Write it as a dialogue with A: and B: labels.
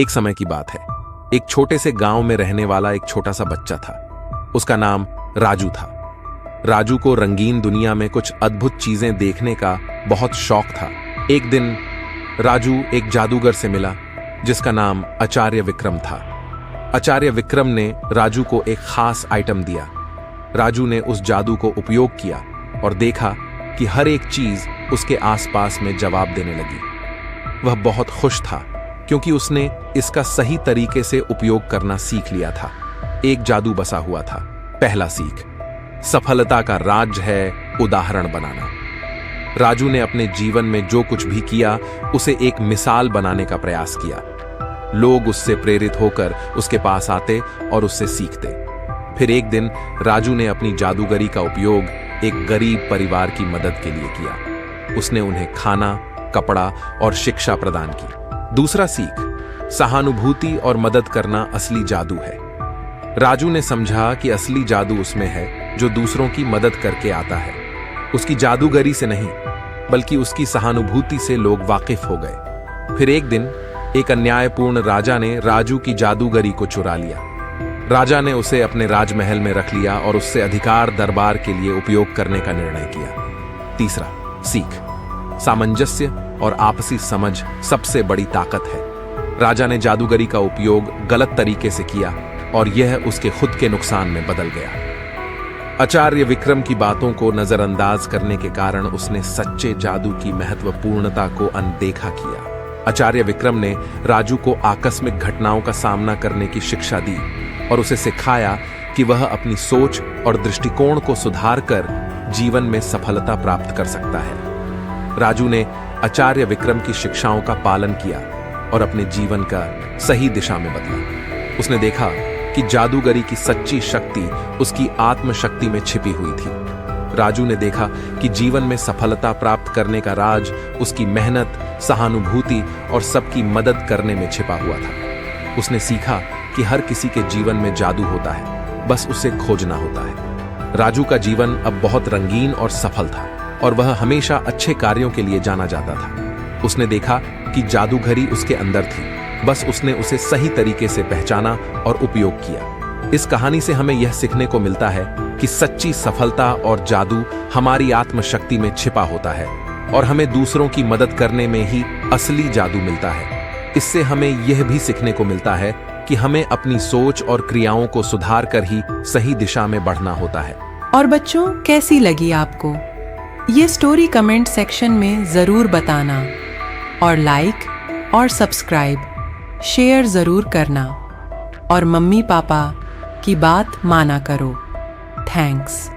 A: एक समय की बात है। एक छोटे से गांव में रहने वाला एक छोटा सा बच्चा था। उसका नाम राजू था। राजू को रंगीन दुनिया में कुछ अद्भुत चीजें देखने का बहुत शौक था। एक दिन राजू एक जादूगर से मिला जिसका नाम आचार्य विक्रम था। आचार्य विक्रम ने राजू को एक खास आइटम दिया। राजू ने उस जादू को उपयोग किया और देखा कि हर एक चीज उसके आसपास में जवाब देने लगी। वह बहुत खुश था क्योंकि उसने इसका सही तरीके से उपयोग करना सीख लिया था। एक जादू बसा हुआ था। पहला सीख, सफलता का राज है उदाहरण बनाना। राजू ने अपने जीवन में जो कुछ भी किया उसे एक मिसाल बनाने का प्रयास किया। लोग उससे प्रेरित होकर उसके पास आते और उससे सीखते। फिर एक दिन राजू ने अपनी जादूगरी का उपयोग एक गरीब परिवार की मदद के लिए किया। उसने उन्हें खाना, कपड़ा और शिक्षा प्रदान की। दूसरा सीख, सहानुभूति और मदद करना असली जादू है। राजू ने समझा कि असली जादू उसमें है जो दूसरों की मदद करके आता है। उसकी जादूगरी से नहीं बल्कि उसकी सहानुभूति से लोग वाकिफ हो गए। फिर एक दिन एक अन्यायपूर्ण राजा ने राजू की जादूगरी को चुरा लिया। राजा ने उसे अपने राजमहल में रख लिया और उससे अधिकार दरबार के लिए उपयोग करने का निर्णय किया। तीसरा सीख, सामंजस्य और आपसी समझ सबसे बड़ी ताकत है। राजा ने जादूगरी का उपयोग गलत तरीके से किया और यह उसके खुद के नुकसान में बदल गया। आचार्य विक्रम की बातों को नजरअंदाज करने के कारण उसने सच्चे जादू की महत्वपूर्णता को अनदेखा किया। आचार्य विक्रम ने राजू को आकस्मिक घटनाओं का सामना करने की शिक्षा दी और उसे सिखाया कि वह अपनी सोच और दृष्टिकोण को सुधार कर जीवन में सफलता प्राप्त कर सकता है। राजू ने आचार्य विक्रम की शिक्षाओं का पालन किया और अपने जीवन का सही दिशा में बदला। उसने देखा कि जादूगरी की सच्ची शक्ति उसकी आत्मशक्ति में छिपी हुई थी। राजू ने देखा कि जीवन में सफलता प्राप्त करने का राज उसकी मेहनत, सहानुभूति और सबकी मदद करने में छिपा हुआ था। उसने सीखा कि हर किसी के जीवन में जादू होता है, बस उसे खोजना होता है। राजू का जीवन अब बहुत रंगीन और सफल था और वह हमेशा अच्छे कार्यों के लिए जाना जाता था। उसने देखा कि जादूगरी उसके अंदर थी, बस उसने उसे सही तरीके से पहचाना और उपयोग किया। इस कहानी से हमें यह सीखने को मिलता है कि सच्ची सफलता और जादू हमारी आत्मशक्ति में छिपा होता है और हमें दूसरों की मदद करने में ही असली जादू मिलता है। इससे हमें यह भी सीखने को मिलता है कि हमें अपनी सोच और क्रियाओं को सुधार कर ही सही दिशा में बढ़ना होता है।
B: और बच्चों, कैसी लगी आपको ये स्टोरी? कमेंट सेक्शन में जरूर बताना और लाइक और सब्सक्राइब शेयर जरूर करना और मम्मी पापा की बात माना करो। थैंक्स।